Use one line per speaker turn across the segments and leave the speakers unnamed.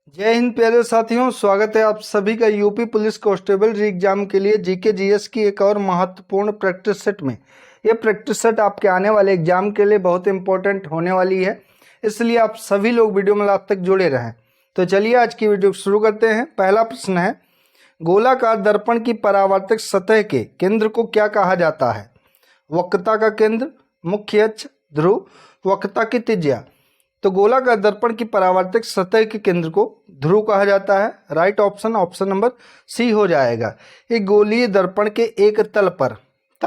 जय हिंद प्यारे साथियों, स्वागत है आप सभी का यूपी पुलिस कांस्टेबल री एग्जाम के लिए जीके जीएस की एक और महत्वपूर्ण प्रैक्टिस सेट में। ये प्रैक्टिस सेट आपके आने वाले एग्जाम के लिए बहुत इंपॉर्टेंट होने वाली है, इसलिए आप सभी लोग वीडियो में लास्ट तक जुड़े रहें। तो चलिए आज की वीडियो शुरू करते हैं। पहला प्रश्न है, गोलाकार दर्पण की परावर्तक सतह के केंद्र को क्या कहा जाता है? वक्रता का केंद्र, मुख्य अक्ष, ध्रुव, वक्रता की त्रिज्या। तो गोलाकार दर्पण की परावर्तक सतह के केंद्र को ध्रुव कहा जाता है। Right option option number C हो जाएगा। एक गोलीय दर्पण के एक तल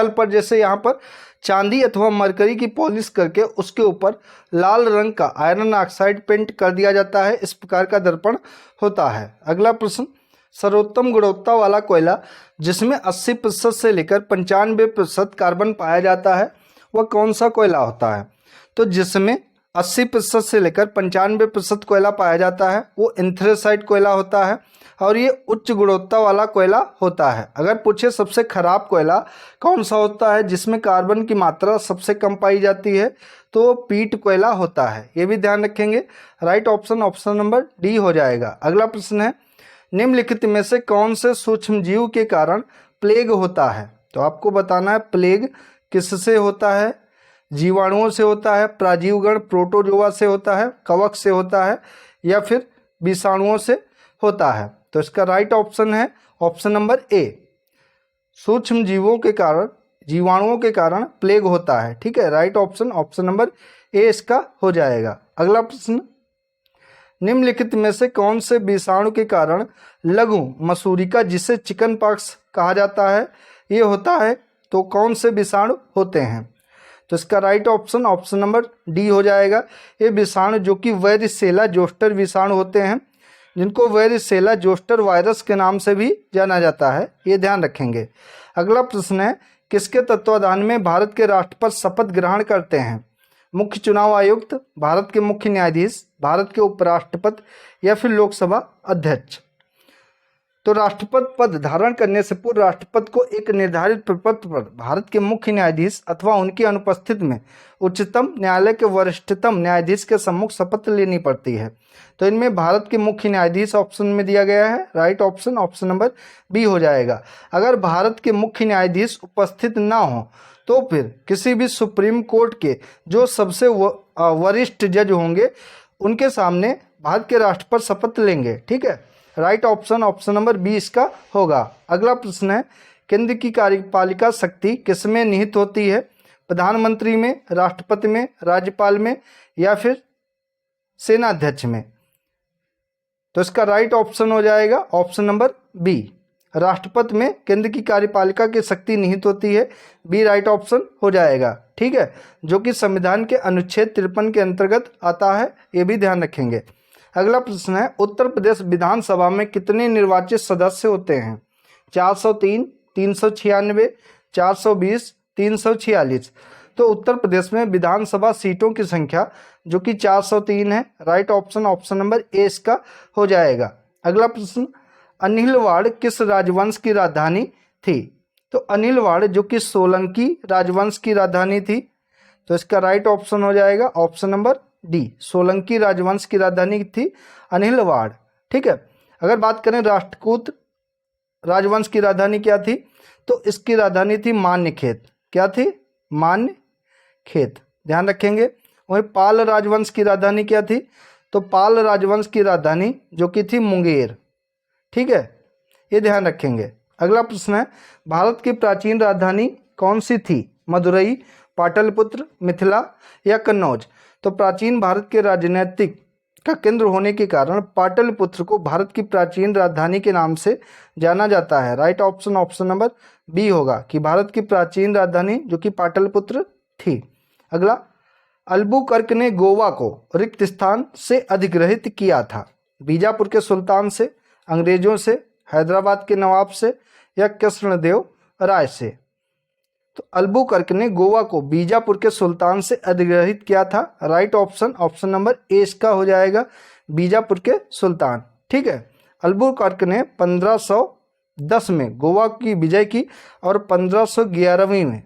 पर जैसे यहाँ पर चांदी अथवा मरकरी की पॉलिश करके उसके ऊपर लाल रंग का आयरन ऑक्साइड पेंट कर दिया जाता है, इस प्रकार का दर्पण होता है। अगला प्रश्न, सर्वोत्तम गुणवत्ता वाला कोयला जिसमें 80% से लेकर 95% कार्बन पाया जाता है वह कौन सा कोयला होता है? तो जिसमें 80% से लेकर 95% कोयला पाया जाता है वो एंथ्रेसाइट कोयला होता है और ये उच्च गुणवत्ता वाला कोयला होता है। अगर पूछे सबसे खराब कोयला कौन सा होता है जिसमें कार्बन की मात्रा सबसे कम पाई जाती है, तो पीट कोयला होता है, ये भी ध्यान रखेंगे। Right option option number D हो जाएगा। अगला प्रश्न है, निम्नलिखित में से कौन से सूक्ष्म जीव के कारण प्लेग होता है? तो आपको बताना है प्लेग किससे होता है। जीवाणुओं से होता है, प्राजीवगण प्रोटोजोआ से होता है, कवक से होता है या फिर विषाणुओं से होता है? तो इसका राइट ऑप्शन है ऑप्शन नंबर ए, सूक्ष्म जीवों के कारण, जीवाणुओं के कारण प्लेग होता है। ठीक है, right option option number A इसका हो जाएगा। अगला प्रश्न, निम्नलिखित में से कौन से विषाणु के कारण लघु मसूरिका जिसे चिकन पॉक्स कहा जाता है ये होता है? तो कौन से विषाणु होते हैं? तो इसका right option option number D हो जाएगा। ये विषाणु जो कि वेरिसेला जोस्टर विषाणु होते हैं, जिनको वेरिसेला जोस्टर वायरस के नाम से भी जाना जाता है, ये ध्यान रखेंगे। अगला प्रश्न है, किसके तत्वाधान में भारत के राष्ट्रपति शपथ ग्रहण करते हैं? मुख्य चुनाव आयुक्त, भारत के मुख्य न्यायाधीश, भारत के उपराष्ट्रपति या फिर लोकसभा अध्यक्ष? तो राष्ट्रपति पद धारण करने से पूर्व राष्ट्रपति को एक निर्धारित प्रपत्र पर भारत के मुख्य न्यायाधीश अथवा उनकी अनुपस्थित में उच्चतम न्यायालय के वरिष्ठतम न्यायाधीश के सम्मुख शपथ लेनी पड़ती है। तो इनमें भारत के मुख्य न्यायाधीश ऑप्शन में दिया गया है। Right option option number B हो जाएगा। अगर भारत के मुख्य न्यायाधीश उपस्थित ना हो तो फिर किसी भी सुप्रीम कोर्ट के जो सबसे वरिष्ठ जज होंगे उनके सामने भारत के राष्ट्रपति शपथ लेंगे। ठीक है, right option option number B इसका होगा। अगला प्रश्न है, केंद्र की कार्यपालिका शक्ति किसमें निहित होती है? प्रधानमंत्री में, राष्ट्रपति में, राज्यपाल में या फिर सेनाध्यक्ष में? तो इसका राइट ऑप्शन हो जाएगा ऑप्शन नंबर बी, राष्ट्रपति में केंद्र की कार्यपालिका की शक्ति निहित होती है, बी राइट ऑप्शन हो जाएगा। ठीक है, जो कि संविधान के अनुच्छेद 53 के अंतर्गत आता है, ये भी ध्यान रखेंगे। अगला प्रश्न है, उत्तर प्रदेश विधानसभा में कितने निर्वाचित सदस्य होते हैं? 403, 396, 420, 346? तो उत्तर प्रदेश में विधानसभा सीटों की संख्या जो कि 403 है। Right option option number A इसका हो जाएगा। अगला प्रश्न, अनिलवाड़ किस राजवंश की राजधानी थी? तो अनिलवाड़ जो कि सोलंकी राजवंश की राजधानी थी, तो इसका राइट ऑप्शन हो जाएगा ऑप्शन नंबर डी, सोलंकी राजवंश की राजधानी थी अनिलवाड़। ठीक है, अगर बात करें राष्ट्रकूट राजवंश की राजधानी क्या थी, तो इसकी राजधानी थी मान्यखेत। क्या थी? मान्यखेत, ध्यान रखेंगे। वहीं पाल राजवंश की राजधानी क्या थी? तो पाल राजवंश की राजधानी जो कि थी मुंगेर। ठीक है, ये ध्यान रखेंगे। अगला प्रश्न है, भारत की प्राचीन राजधानी कौन सी थी? मदुरई, पाटलिपुत्र, मिथिला या कन्नौज? तो प्राचीन भारत के राजनीतिक का केंद्र होने के कारण पाटलिपुत्र को भारत की प्राचीन राजधानी के नाम से जाना जाता है। Right option option number B होगा कि भारत की प्राचीन राजधानी जो कि पाटलिपुत्र थी। अगला, अल्बुकर्क ने गोवा को रिक्त स्थान से अधिग्रहित किया था? बीजापुर के सुल्तान से, अंग्रेजों से, हैदराबाद के नवाब से या कृष्णदेव राय से? तो अल्बुकर्क ने गोवा को बीजापुर के सुल्तान से अधिग्रहित किया था। Right option option number A इसका हो जाएगा, बीजापुर के सुल्तान। ठीक है, अल्बुकर्क ने 1510 में गोवा की विजय की और 1511वीं में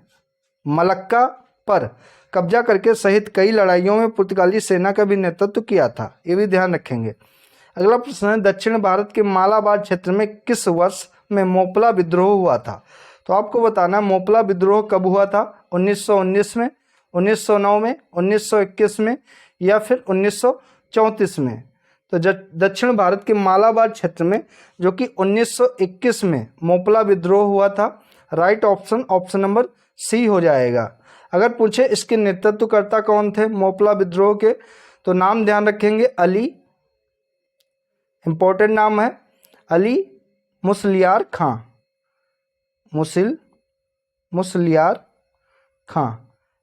मलक्का पर कब्जा करके सहित कई लड़ाइयों में पुर्तगाली सेना का भी नेतृत्व किया था, ये भी ध्यान रखेंगे। अगला प्रश्न है, दक्षिण भारत के मालाबार क्षेत्र में किस वर्ष में मोपला विद्रोह हुआ था? तो आपको बताना है मोपला विद्रोह कब हुआ था, 1919 में, 1909 में, 1921 में या फिर 1934 में। तो दक्षिण भारत के मालाबार क्षेत्र में जो कि 1921 में मोपला विद्रोह हुआ था, right option option number C हो जाएगा। अगर पूछे इसके नेतृत्वकर्ता कौन थे मोपला विद्रोह के, तो नाम ध्यान रखेंगे, अली, इंपॉर्टेंट नाम है, अली मुसलियार खां, मुसलियार खां,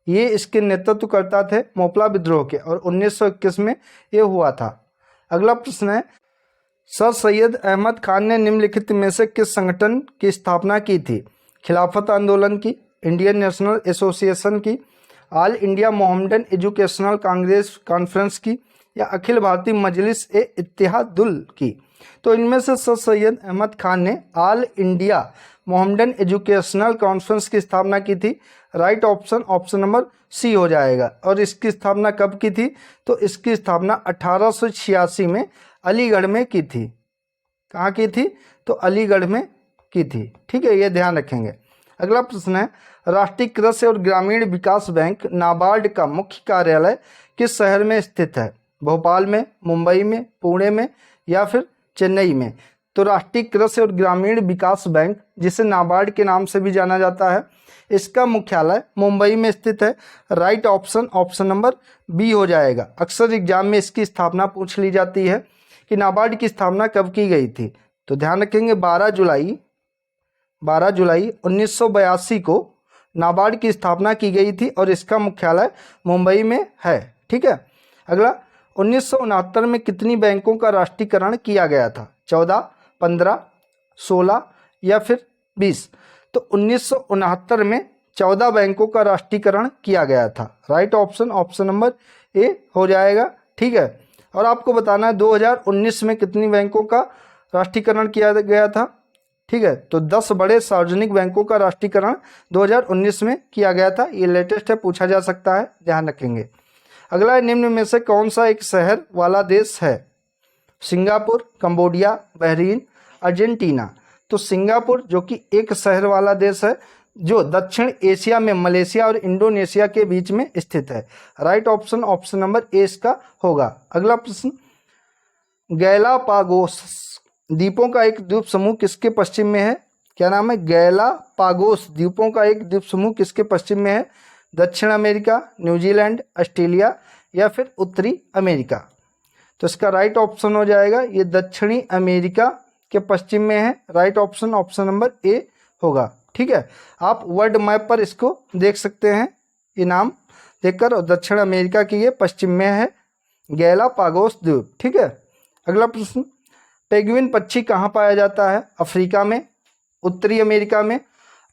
ये इसके नेतृत्वकर्ता थे मोपला विद्रोह के, और 1921 में ये हुआ था। अगला प्रश्न है, सर सैयद अहमद खान ने निम्नलिखित में से किस संगठन की स्थापना की थी? खिलाफत आंदोलन की, इंडियन नेशनल एसोसिएशन की, all India Muhammadan educational Congress conference की, या अखिल भारतीय मजलिस ए इत्तेहादुल की? तो इनमें से सर सैयद अहमद खान ने All India Muhammadan Educational Conference की स्थापना की थी, right option option number C हो जाएगा। और इसकी स्थापना कब की थी? तो इसकी स्थापना 1886 में अलीगढ़ में की थी। कहाँ की थी? तो अलीगढ़ में की थी। ठीक है, ये ध्यान रखेंगे। अगला प्रश्न है, राष्ट्रीय कृषि और ग्रामीण विकास बैंक नाबार्ड का मुख्य कार्यालय किस शहर में स्थित है? भोपाल में, मुंबई में, पुणे में या फिर चेन्नई में? तो राष्ट्रीय कृषि और ग्रामीण विकास बैंक, जिसे नाबार्ड के नाम से भी जाना जाता है, इसका मुख्यालय मुंबई में स्थित है, right option option number B हो जाएगा। अक्सर एग्जाम में इसकी स्थापना पूछ ली जाती है कि नाबार्ड की स्थापना कब की गई थी? तो ध्यान रखेंगे 12 जुलाई 1982 को नाबार्ड की स्थापना की गई थी और इसका मुख्यालय मुंबई में है। ठीक है। अगला, 1969 में कितनी बैंकों का राष्ट्रीयकरण किया गया था? 14, 15, 16 या फिर 20? तो 1969 में 14 बैंकों का राष्ट्रीयकरण किया गया था, right option option number A हो जाएगा। ठीक है। और आपको बताना है 2019 में कितनी बैंकों का राष्ट्रीयकरण किया गया था? ठीक है, तो 10 बड़े सार्वजनिक बैंकों का राष्ट्रीयकरण 2019 में किया गया था। ये लेटेस्ट है, पूछा जा सकता है, ध्यान रखेंगे। अगला, निम्न में से कौन सा एक शहर वाला देश है? Singapore, Cambodia, Bahrain, Argentina? तो सिंगापुर जो कि एक शहर वाला देश है जो दक्षिण एशिया में मलेशिया और इंडोनेशिया के बीच में स्थित है, right option option number A इसका होगा। अगला प्रश्न, गैलापागोस द्वीपों का एक द्वीप समूह किसके पश्चिम में है? क्या नाम है? गैलापागोस द्वीपों का एक द्वीप समूह किसके पश्चिम में है? दक्षिण अमेरिका, न्यूजीलैंड, ऑस्ट्रेलिया या फिर उत्तरी अमेरिका? तो इसका राइट ऑप्शन हो जाएगा, ये दक्षिणी अमेरिका के पश्चिम में है, right option option number A होगा। ठीक है, आप वर्ल्ड मैप पर इसको देख सकते हैं, ये नाम देखकर, और दक्षिण अमेरिका की ये पश्चिम में है, गैलापागोस द्वीप। ठीक है। अगला प्रश्न, पेंगुइन पक्षी कहाँ पाया जाता है? अफ्रीका में, उत्तरी अमेरिका में,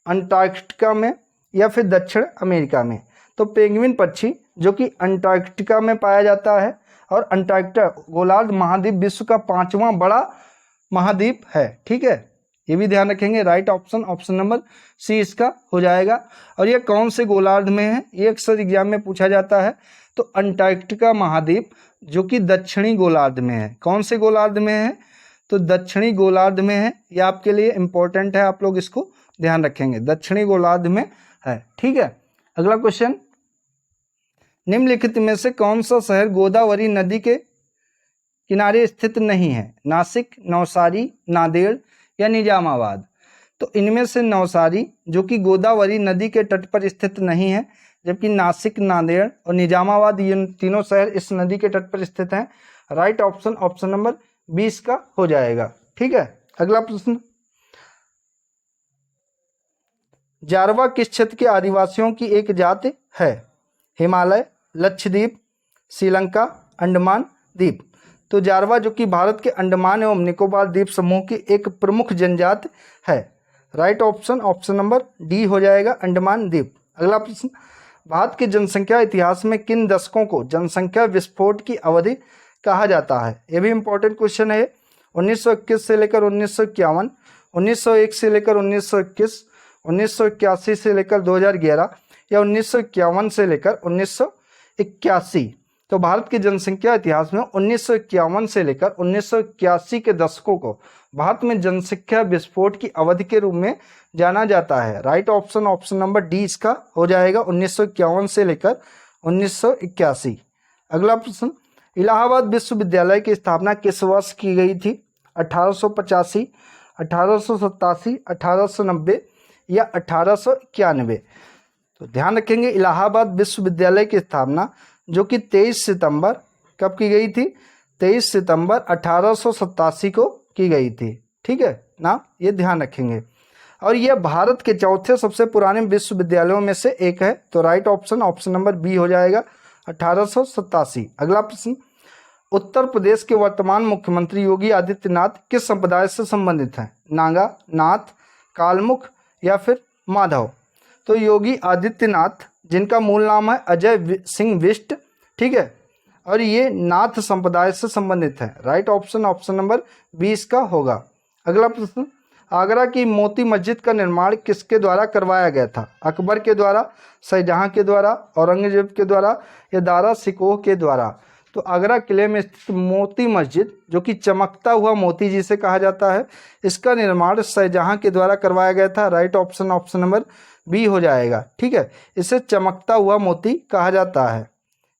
अंटार्कटिका में या फिर दक्षिण अमेरिका में? तो पेंगुइन पक्षी जो कि अंटार्कटिका में पाया जाता है, और अंटार्कटिका गोलार्ध महाद्वीप विश्व का 5वां बड़ा महाद्वीप है। ठीक है, ये भी ध्यान रखेंगे, right option option number C इसका हो जाएगा। और ये कौन से गोलार्ध में है? ये अक्सर एग्जाम में पूछा जाता है। तो अंटार्कटिका महाद्वीप जो कि दक्षिणी गोलार्ध में है। कौन से गोलार्ध में है? तो दक्षिणी गोलार्ध में है। ये आपके लिए इंपॉर्टेंट है, आप लोग इसको ध्यान रखेंगे, दक्षिणी गोलार्ध में है। ठीक है। अगला क्वेश्चन, निम्नलिखित में से कौन सा शहर गोदावरी नदी के किनारे स्थित नहीं है? नासिक, नवसारी, नांदेड़ या निजामाबाद? तो इनमें से नवसारी जो कि गोदावरी नदी के तट पर स्थित नहीं है, जबकि नासिक, नांदेड़ और निजामाबाद ये तीनों शहर इस नदी के तट पर स्थित हैं, राइट ऑप्शन ऑप्शन नंबर 20 का हो जाएगा। ठीक है। अगला प्रश्न, जारवा किस क्षेत्र के आदिवासियों की एक जाति है? हिमालय, लक्षद्वीप, श्रीलंका, अंडमान द्वीप? तो जारवा जो कि भारत के अंडमान एवं निकोबार द्वीप समूह की एक प्रमुख जनजाति है, right option option number D हो जाएगा, अंडमान द्वीप। अगला प्रश्न, भारत के जनसंख्या इतिहास में किन दशकों को जनसंख्या विस्फोट की अवधि कहा जाता है? ये भी इंपॉर्टेंट क्वेश्चन है। 1921 से लेकर 1951, 1901 से लेकर 1921, 1981 से लेकर 2011 या 1951 से लेकर 1981? तो भारत की जनसंख्या इतिहास में 1951 से लेकर 1981 के दशकों को भारत में जनसंख्या विस्फोट की अवधि के रूप में जाना जाता है। Right option option number D इसका हो जाएगा, 1951 से लेकर 1981। अगला प्रश्न, इलाहाबाद विश्वविद्यालय की स्थापना किस वर्ष की गई थी? 1885, 1887, 1890 या 1891? तो ध्यान रखेंगे, इलाहाबाद विश्वविद्यालय की स्थापना जो कि 23 सितंबर कब की गई थी? 23 सितंबर 1887 को की गई थी। ठीक है ना, ये ध्यान रखेंगे। और यह भारत के चौथे सबसे पुराने विश्वविद्यालयों में से एक है। तो right option option number B हो जाएगा, 1887। अगला प्रश्न, उत्तर प्रदेश के वर्तमान मुख्यमंत्री योगी आदित्यनाथ किस संप्रदाय से संबंधित हैं? नागा, नाथ, कालमुख या फिर माधव? तो योगी आदित्यनाथ जिनका मूल नाम है अजय सिंह बिष्ट, ठीक है, और ये नाथ संप्रदाय से संबंधित है। राइट ऑप्शन ऑप्शन नंबर 20 का होगा। अगला प्रश्न, आगरा की मोती मस्जिद का निर्माण किसके द्वारा करवाया गया था? अकबर के द्वारा, शाहजहां के द्वारा, औरंगजेब के द्वारा या दारा शिकोह के द्वारा? तो आगरा किले में स्थित मोती मस्जिद जो कि चमकता हुआ मोती जिसे कहा जाता है, इसका निर्माण शाहजहां के द्वारा करवाया गया था। Right option option number B हो जाएगा। ठीक है, इसे चमकता हुआ मोती कहा जाता है,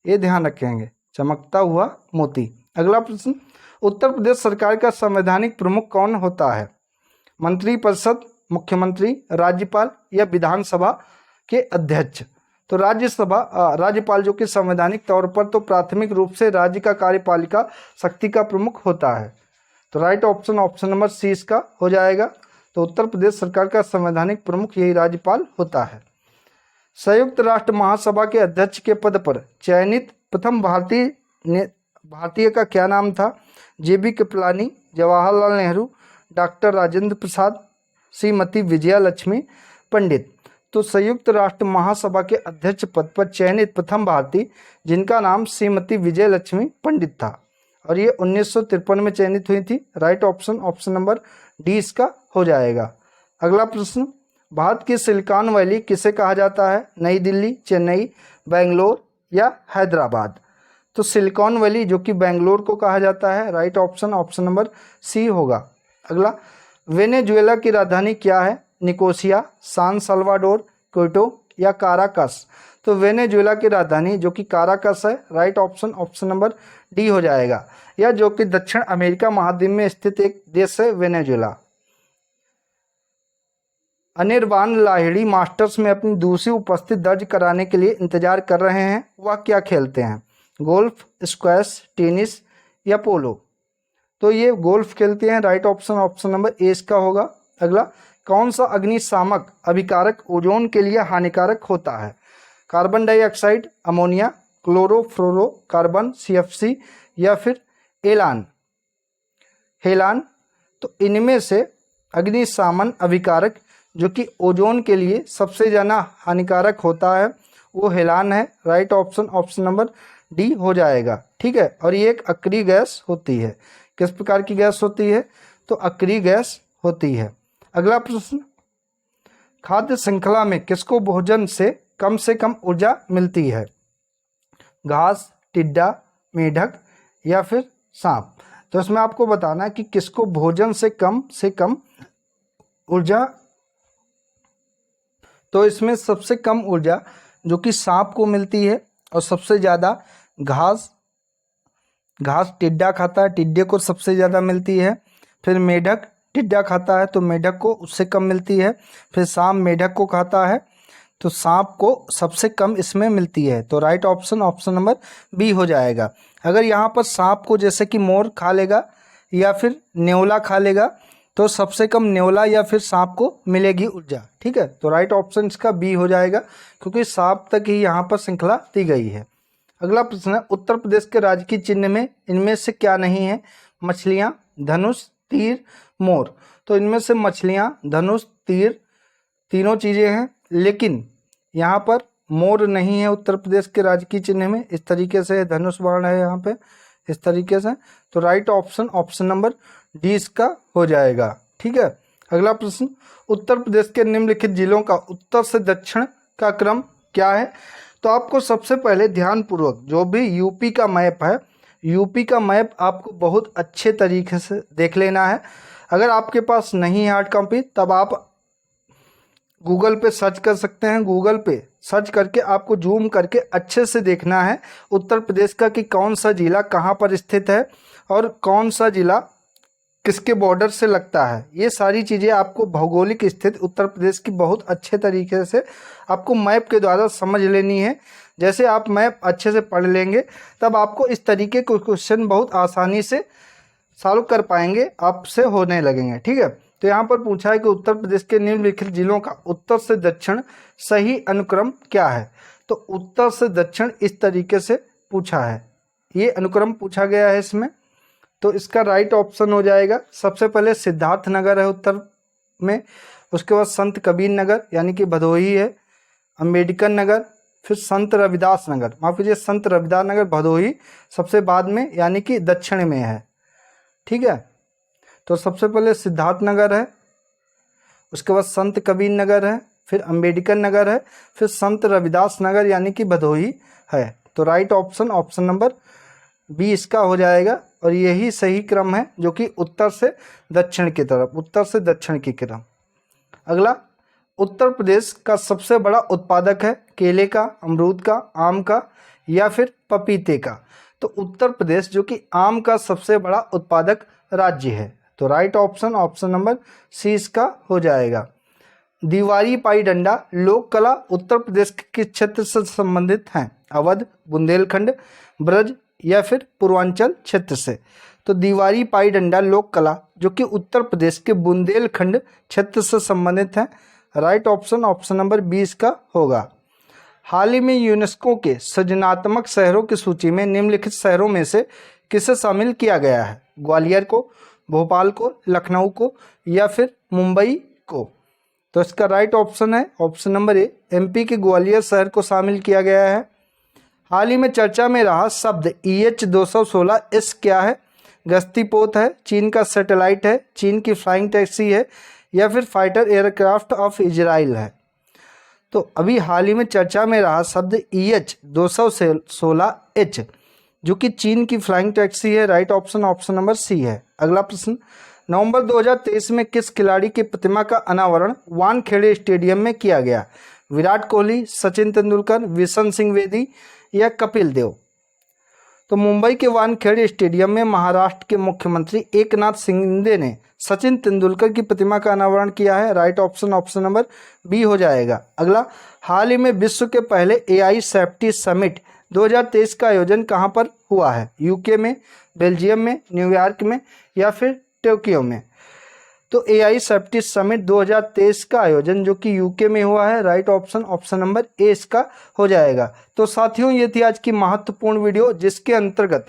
ये ध्यान रखेंगे, चमकता हुआ मोती। अगला प्रश्न, उत्तर प्रदेश सरकार का संवैधानिक प्रमुख कौन होता है? मंत्रिपरिषद, मुख्यमंत्री, राज्यपाल या विधानसभा के अध्यक्ष? तो राज्यपाल जो कि संवैधानिक तौर पर तो प्राथमिक रूप से राज्य का कार्यपालिका शक्ति का प्रमुख होता है। तो right option option number C इसका हो जाएगा। तो उत्तर प्रदेश सरकार का संवैधानिक प्रमुख यही राज्यपाल होता है। संयुक्त राष्ट्र महासभा के अध्यक्ष के पद पर चयनित प्रथम भारतीय का क्या नाम था? जेबी कृपलानी, जवाहरलाल नेहरू, डॉक्टर राजेंद्र प्रसाद, श्रीमती विजया लक्ष्मी पंडित? तो संयुक्त राष्ट्र महासभा के अध्यक्ष पद पर चयनित प्रथम भारतीय जिनका नाम श्रीमती विजय लक्ष्मी पंडित था, और ये 1953 में चयनित हुई थी। Right option option number D इसका हो जाएगा। अगला प्रश्न, भारत की सिलिकॉन वैली किसे कहा जाता है? नई दिल्ली, चेन्नई, बेंगलोर या हैदराबाद? तो सिलिकॉन वैली जो कि बेंगलोर को कहा जाता है। Right option option number C होगा। अगला, वेनेजुएला की राजधानी क्या है? निकोसिया, सान साल्वाडोर, क्योटो या काराकस? तो वेनेजुएला की राजधानी जो कि काराकस है। Right option option number D हो जाएगा। यह जो कि दक्षिण अमेरिका महाद्वीप में स्थित एक देश है वेनेजुएला। अनिर्बान लाहिड़ी मास्टर्स में अपनी दूसरी उपस्थिति दर्ज कराने के लिए इंतजार कर रहे हैं। वह क्या खेलते हैं? गोल्फ, स्क्वैश, टेनिस या पोलो? तो ये गोल्फ खेलते हैं। Right option option number A इसका होगा। अगला, कौन सा अग्निशामक अभिकारक ओजोन के लिए हानिकारक होता है? Carbon dioxide, ammonia, chlorofluorocarbon, CFC या फिर हेलान? तो इनमें से अग्निशामन अभिकारक जो कि ओजोन के लिए सबसे ज़्यादा हानिकारक होता है वो हेलान है। Right option option number D हो जाएगा। ठीक है, और ये एक अक्रिय गैस होती है। किस प्रकार की गैस होती है? तो अक्रिय गैस होती है। अगला प्रश्न, खाद्य श्रृंखला में किसको भोजन से कम ऊर्जा मिलती है? घास, टिड्डा, मेढक या फिर सांप? तो इसमें आपको बताना है कि किसको भोजन से कम ऊर्जा। तो इसमें सबसे कम ऊर्जा जो कि सांप को मिलती है, और सबसे ज़्यादा घास टिड्डा खाता है, टिड्डे को सबसे ज़्यादा मिलती है। फिर मेढक, टिड्डा खाता है तो मेढक को उससे कम मिलती है। फिर सांप मेढक को खाता है तो सांप को सबसे कम इसमें मिलती है। तो right option option number B हो जाएगा। अगर यहाँ पर सांप को जैसे कि मोर खा लेगा या फिर नेवला खा लेगा तो सबसे कम नेवला या फिर सांप को मिलेगी ऊर्जा। ठीक है, तो राइट ऑप्शन इसका बी हो जाएगा, क्योंकि सांप तक ही यहाँ पर श्रृंखला दी गई है। अगला प्रश्न है, उत्तर प्रदेश के राजकीय चिन्ह में इनमें से क्या नहीं है? मछलियाँ, धनुष, तीर, मोर? तो इनमें से मछलियाँ, धनुष, तीर तीनों चीज़ें हैं, लेकिन यहाँ पर मोर नहीं है उत्तर प्रदेश के राजकीय चिन्ह में। इस तरीके से धनुष बाण है यहाँ पे, इस तरीके से। तो right option option number D इसका हो जाएगा। ठीक है, अगला प्रश्न, उत्तर प्रदेश के निम्नलिखित जिलों का उत्तर से दक्षिण का क्रम क्या है? तो आपको सबसे पहले ध्यानपूर्वक जो भी यूपी का मैप है, यूपी का मैप आपको बहुत अच्छे तरीके से देख लेना है। अगर आपके पास नहीं है हार्ड कॉपी, तब आप गूगल पे सर्च कर सकते हैं। गूगल पे सर्च करके आपको जूम करके अच्छे से देखना है उत्तर प्रदेश का कि कौन सा ज़िला कहाँ पर स्थित है और कौन सा ज़िला किसके बॉर्डर से लगता है। ये सारी चीज़ें आपको भौगोलिक स्थिति उत्तर प्रदेश की बहुत अच्छे तरीके से आपको मैप के द्वारा समझ लेनी है। जैसे आप मैप अच्छे से पढ़ लेंगे तब आपको इस तरीके के क्वेश्चन बहुत आसानी से सॉल्व कर पाएंगे, आपसे होने लगेंगे। ठीक है, तो यहाँ पर पूछा है कि उत्तर प्रदेश के निम्नलिखित जिलों का उत्तर से दक्षिण सही अनुक्रम क्या है। तो उत्तर से दक्षिण इस तरीके से पूछा है, ये अनुक्रम पूछा गया है इसमें। तो इसका राइट ऑप्शन हो जाएगा, सबसे पहले सिद्धार्थ नगर है उत्तर में, उसके बाद संत कबीर नगर यानी कि भदोही है, अम्बेडकर नगर, फिर संत रविदास नगर, माफ कीजिए संत रविदास नगर भदोही सबसे बाद में यानी कि दक्षिण में है। ठीक है, तो सबसे पहले सिद्धार्थ नगर है, उसके बाद संत कबीर नगर है, फिर अम्बेडकर नगर है, फिर संत रविदास नगर यानी कि भदोही है। तो right option option number B इसका हो जाएगा और यही सही क्रम है जो कि उत्तर से दक्षिण की तरफ, उत्तर से दक्षिण की क्रम। अगला, उत्तर प्रदेश का सबसे बड़ा उत्पादक है केले का, अमरूद का, आम का या फिर पपीते का। तो उत्तर प्रदेश जो कि आम का सबसे बड़ा उत्पादक राज्य है। तो right option option number C इसका हो जाएगा। दीवारी पाई डंडा लोक कला उत्तर प्रदेश के किस क्षेत्र से संबंधित हैं? अवध, बुंदेलखंड, ब्रज या फिर पूर्वांचल क्षेत्र से। तो दीवारी पाई डंडा लोक कला जो कि उत्तर प्रदेश के बुंदेलखंड क्षेत्र से संबंधित है। राइट ऑप्शन ऑप्शन नंबर 20 का होगा। हाल ही में यूनेस्को के सृजनात्मक शहरों की सूची में निम्नलिखित शहरों में से किसे शामिल किया गया है? ग्वालियर को, भोपाल को, लखनऊ को या फिर मुंबई को। तो इसका राइट ऑप्शन है ऑप्शन नंबर ए, एमपी के ग्वालियर शहर को शामिल किया गया है। हाल ही में चर्चा में रहा शब्द EH-216S क्या है? गश्तीपोत है, चीन का सैटेलाइट है, चीन की फ्लाइंग टैक्सी है या फिर फाइटर एयरक्राफ्ट ऑफ इजराइल है। तो अभी हाल ही में चर्चा में रहा शब्द EH-216H जो कि चीन की फ्लाइंग टैक्सी है। Right option option number C है। अगला प्रश्न, नवंबर 2023 में किस खिलाड़ी की प्रतिमा का अनावरण वानखेड़े स्टेडियम में किया गया? विराट कोहली, सचिन तेंदुलकर, विशन सिंह बेदी या कपिल देव। तो मुंबई के वानखेड़े स्टेडियम में महाराष्ट्र के मुख्यमंत्री एकनाथ शिंदे ने सचिन तेंदुलकर की प्रतिमा का अनावरण किया है। Right option option number B हो जाएगा। अगला, हाल ही में विश्व के पहले AI सेफ्टी समिट 2023 का आयोजन कहां पर हुआ है? यूके में, बेल्जियम में, न्यूयॉर्क में या फिर टोक्यो में। तो AI सेफ्टी समिट 2023 का आयोजन जो कि यूके में हुआ है। Right option option number A इसका हो जाएगा। तो साथियों, ये थी आज की महत्वपूर्ण वीडियो जिसके अंतर्गत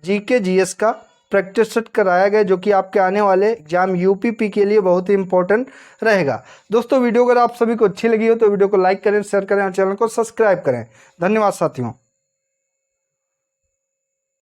GK GS का प्रैक्टिस सेट कराया गया जो कि आपके आने वाले एग्जाम UPP के लिए बहुत ही इंपॉर्टेंट रहेगा। दोस्तों, वीडियो अगर आप सभी को अच्छी लगी हो तो वीडियो को लाइक करें, शेयर करें और चैनल को सब्सक्राइब करें। धन्यवाद साथियों।